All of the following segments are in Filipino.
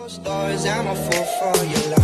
Stars, I'm a fool for your love.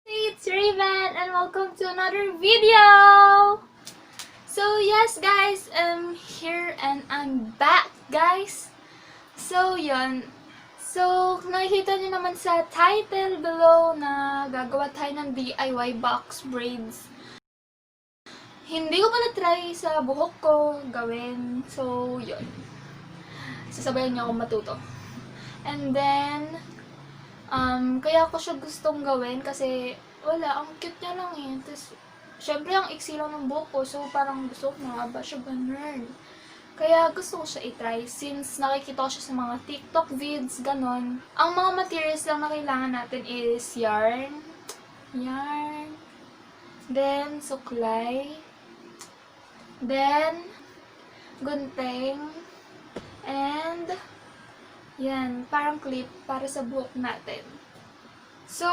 Hey, it's Raven and welcome to another video! So yes guys, I'm here and I'm back guys. So yun. So nakikita nyo naman sa title below na gagawa tayo ng DIY box braids. Hindi ko pala try sa buhok ko gawin. So yun. Sasabayan niyo ako matuto. And then kaya ko siya gustong gawin kasi wala, ang cute niya lang eh. Tapos, syempre ang iksi lang ng buhok ko, so parang gusto ko nga ba siya ganun. Kaya gusto ko siya i-try since nakikita ko siya sa mga TikTok vids, ganon. Ang mga materials lang na kailangan natin is yarn, then suklay, then gunting, and yan, parang clip para sa buhok natin. So,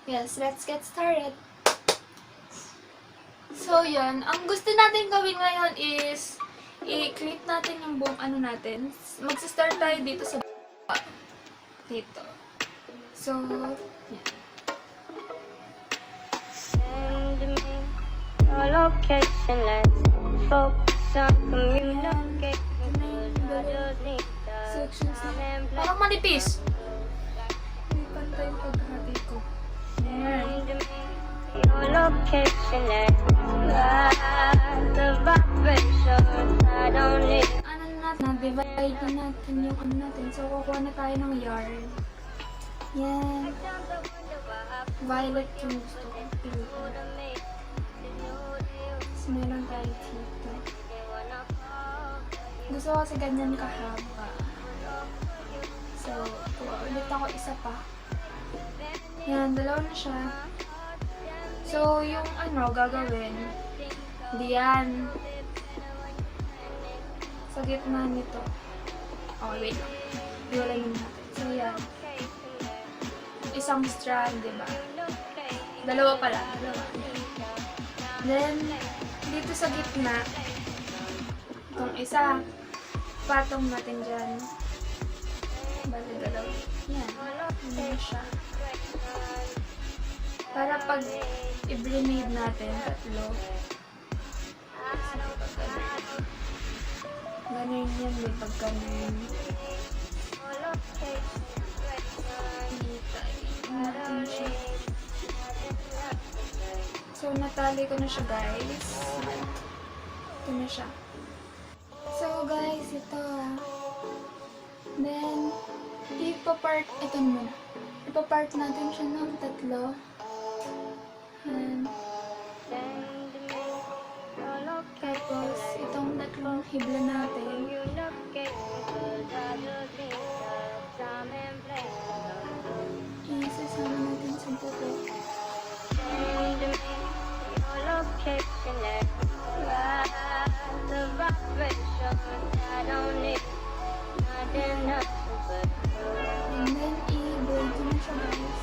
yes, let's get started. So, yan. Ang gusto natin gawin ngayon is i-clip natin yung buong ano natin. Magsa-start tayo dito sa dito. So, yan. Location, let's focus on communication. Sections na. Parang manipis. May pantay yung paghati ko. Yan. Your location, let's the vibration. I don't need. Ano natin, na-divide na natin yung ano natin. So, kukuha na tayo ng yarn. Yan. Violet yung gusto ko. Tapos meron tayo dito. Gusto ko kasi ganyan kahaba. So, kuha ulit ako isa pa. Yan, dalawa na siya. So, yung ano, gagawin, diyan. Sa gitna nito. Oh, wait lang. Iwalayin natin. So, yan. Isang strand, diba? Dalawa pala. Dalawa. Then, dito sa gitna, itong isa, patong natin dyan. Bali, dalawa. Yan. Yan siya. Para pag i-grenade natin, tatlo. Ganun yan, may pagganun. Natin siya. So, natali ko na siya, guys. Ito na siya. So, guys, ito. Then, ipapart, ito muna. Ipapart natin siya ng tatlo. And, tapos, itong tatlong hibla natin. Isasama natin sa buko. And then, i-braid ko na siya, guys.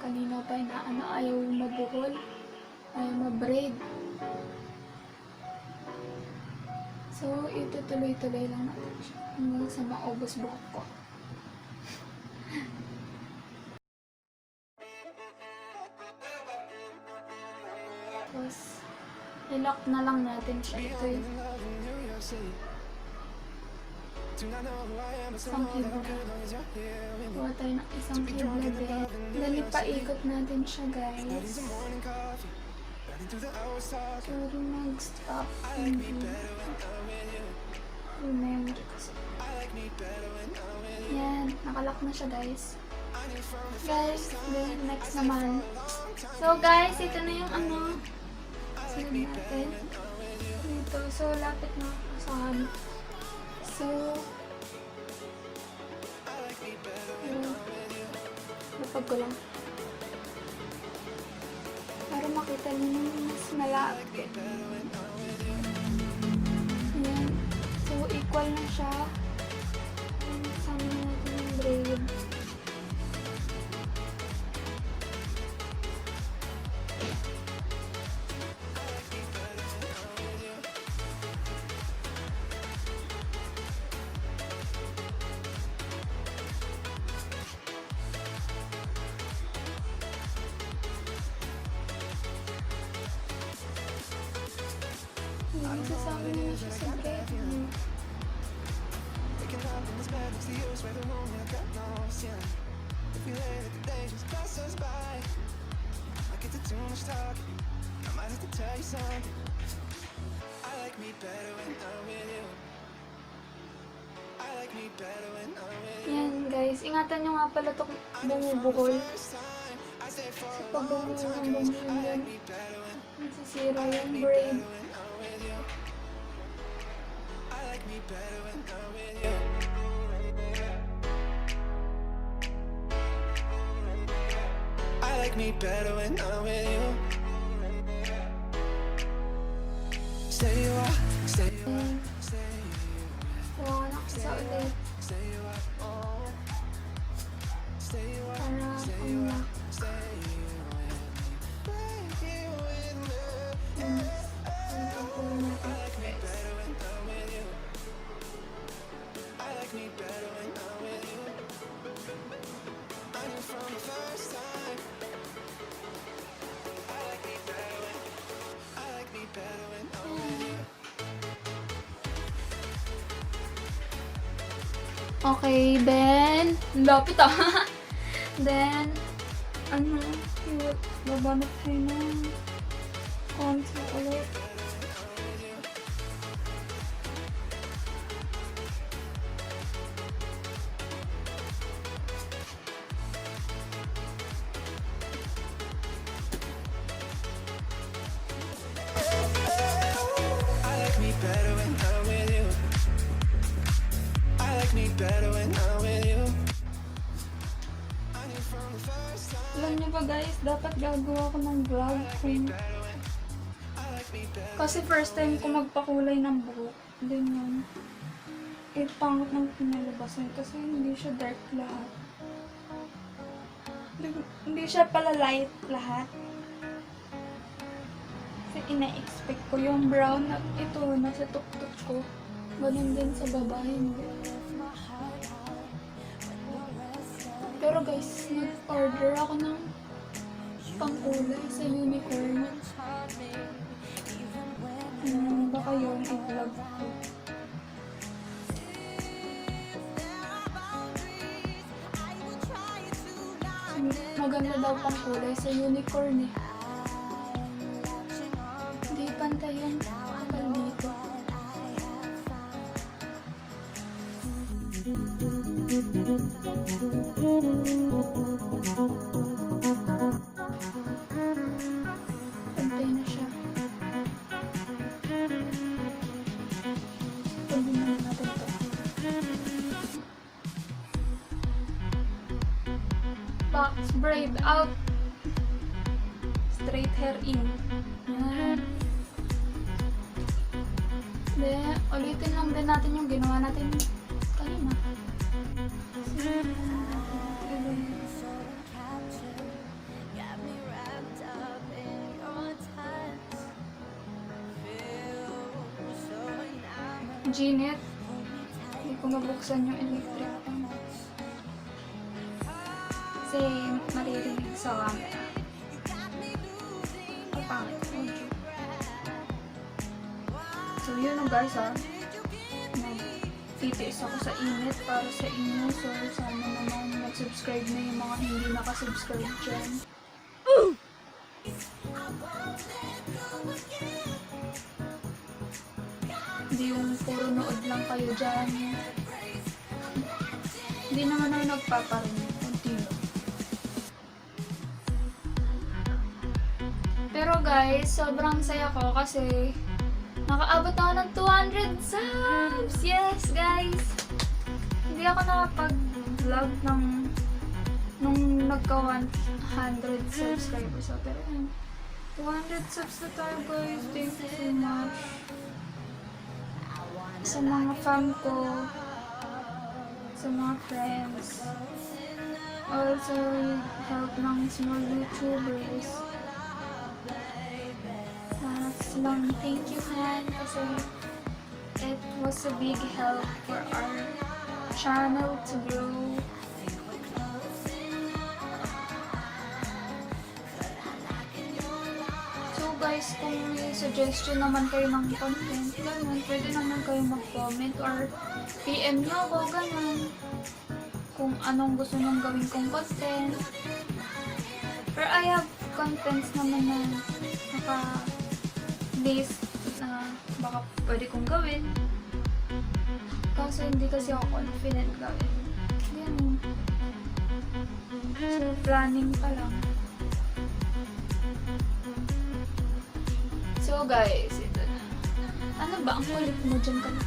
Kanina pa inaano, ayaw mabuhol, ayaw mabraid. So, itutuloy-tuloy lang natin siya hanggang sa maubos buhok ko. ilock na lang natin siya. Ito yung isang hibla. Kuha tayo ng isang hibla din. Then ipaikot natin siya, guys. Sorry, mag-stop. Remember kasi. Yan, nakalock na siya, guys. Guys, then next naman. So guys, ito na yung ano. Sunod natin. Dito. So, lapit na ako sa ano. So, lapag ko lang. Para makita niyo yung mas malapit. Ayan. So, equal na siya. Sama natin yung braid. Sasama na siya sa braid. Yan guys, ingatan nyo nga pala itong bumubuhol. Kasi pag bumubuhol yan, nasisira yung braid. I like me better when I'm with you. Stay you up, stay you up, stay you up. Kuha na kasi sa ulit. Stay you up, oh. Stay you up, Para stay you umak. up, stay you with me. Break you with me. I like me better when I'm with you. I like me better when I'm with you. I knew from the first time. I like me better when I'm with you. Okay, then, lapit ah. Then, ano, babanat tayo ng konti ulit. I like me better when I'm with you. I like me better when I'm with you. I knew from the first time. Alam niyo ba guys, dapat gagawa ko ng vlog kung... Kasi first time ko magpakulay ng buhok. Then yun, pangit ng pinalabasan kasi hindi siya dark lahat. Hindi siya pala light lahat. Kasi ina-expect ko yung brown na ito, nasa tuktok ko. Ganun din sa baba, hindi. Pero guys, nag-order ako ng pangkulay sa unicorn. Baka yun, i-vlog ko. Maganda daw pangkulay sa unicorn eh. Hindi pantay yung kapal dito. Pantay na siya. Pwede na natin ito. Box braid out. Straight hair in. Yan. Then, ulitin lang din natin yung ginawa natin kanina. Gnet. Hindi ko mabuksan yung electric fan. Kasi maririnig sa camera. Ang pangit. Okay. So yun o guys titiis ako sa init para sa inyo. So sana naman mag-subscribe na yung mga hindi nakasubscribe dyan. Hindi yung puro nood lang kayo dyan. Hindi naman ako nagpaparinig. Continue. Pero guys, sobrang saya ko kasi nakaabot ako ng 200 subs! Yes, guys! Hindi ako nakapag-vlog nung nagka 100 subscribers. So, pero 200 subs na tayo, guys. Thank you so much. Sa mga fam ko, sa mga friends, also help ng small YouTubers. Lang thank you Han kasi it was a big help for our channel to grow. So guys, kung may suggestion naman kayo ng content, ganun, pwede naman kayo mag-comment or PM nyo ako, ganun, kung anong gusto nyong gawin kong content. Pero I have contents naman na naka-list na baka pwede kong gawin. Kaso hindi kasi ako confident gawin. Ganun. So, planning pa lang. So guys, ito na. Ano ba? Ang kulit mo dyan ka na.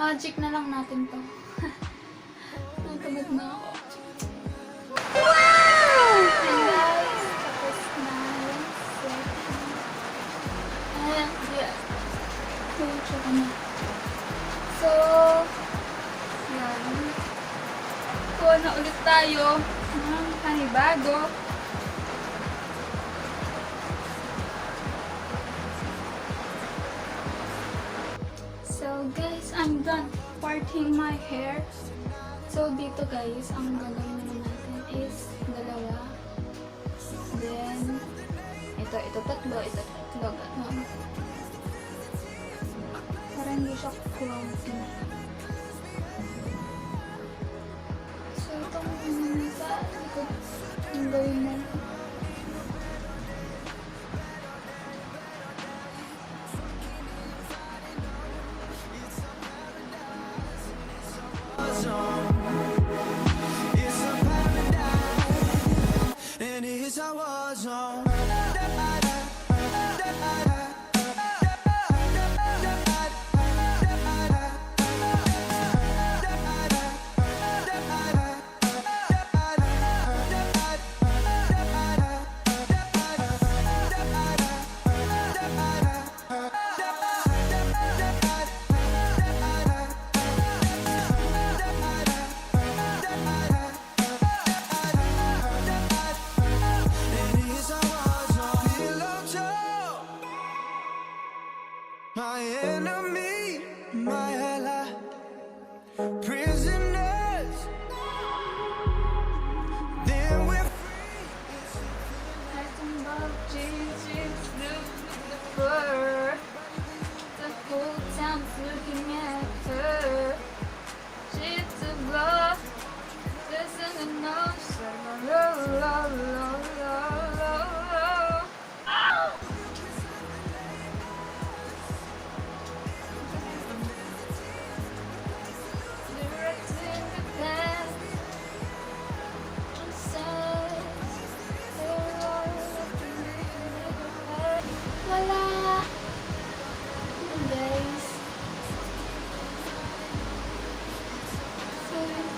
Magic na lang natin to. Nagkamad na ako. Wow! And guys, tapos na yung setting. Ayan, yeah. Tsaka na. So, yan. Kuha na ulit tayo ng panibago. So guys, I'm done parting my hair. So dito guys, ang gagawin naman natin is dalawa. Then, ito tatlo, ito tatlo. Ganun. Para hindi siya clumpy. So itong sa likod, yung gawin mo.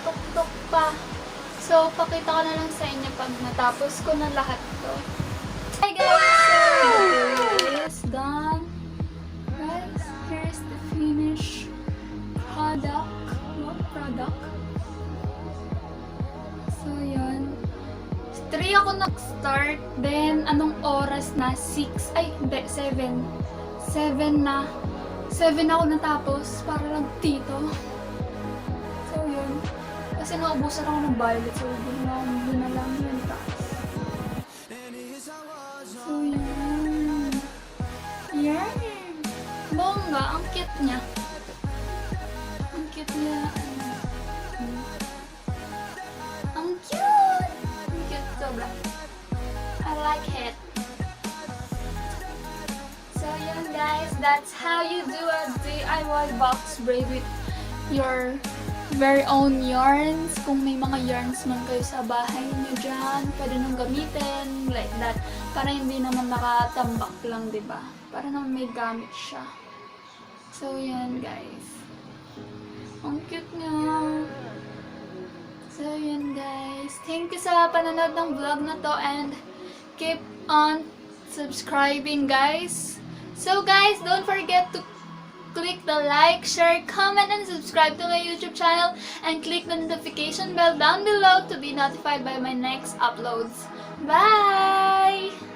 Tuk-tuk pa. So, pakita ko na lang sa inyo pag natapos ko na lahat to. Hi guys! So, the video is done. Guys, here's the finished product. What product? So, yun. 3 ako nag-start. Then, anong oras na? 6. Ay, hindi. 7. 7 na. 7 ako natapos. Para lang dito. So, yun. Kasi naubusan ako ng violet. So, yun na lang yun. So, yun. Yan. Bongga. Ang cute niya. Ang cute niya. Ang cute! Ang cute sobra. I like it. So, yun guys. That's how you do a DIY box braid with your very own yarns. Kung may mga yarns man kayo sa bahay nyo dyan, pwede nung gamitin like that. Para hindi naman nakatambak lang, diba? Para naman may gamit siya. So, yan guys. Ang cute niya. So, yan guys. Thank you sa panonood ng vlog na to and keep on subscribing guys. So guys, don't forget to click the like, share, comment, and subscribe to my YouTube channel and click the notification bell down below to be notified by my next uploads. Bye!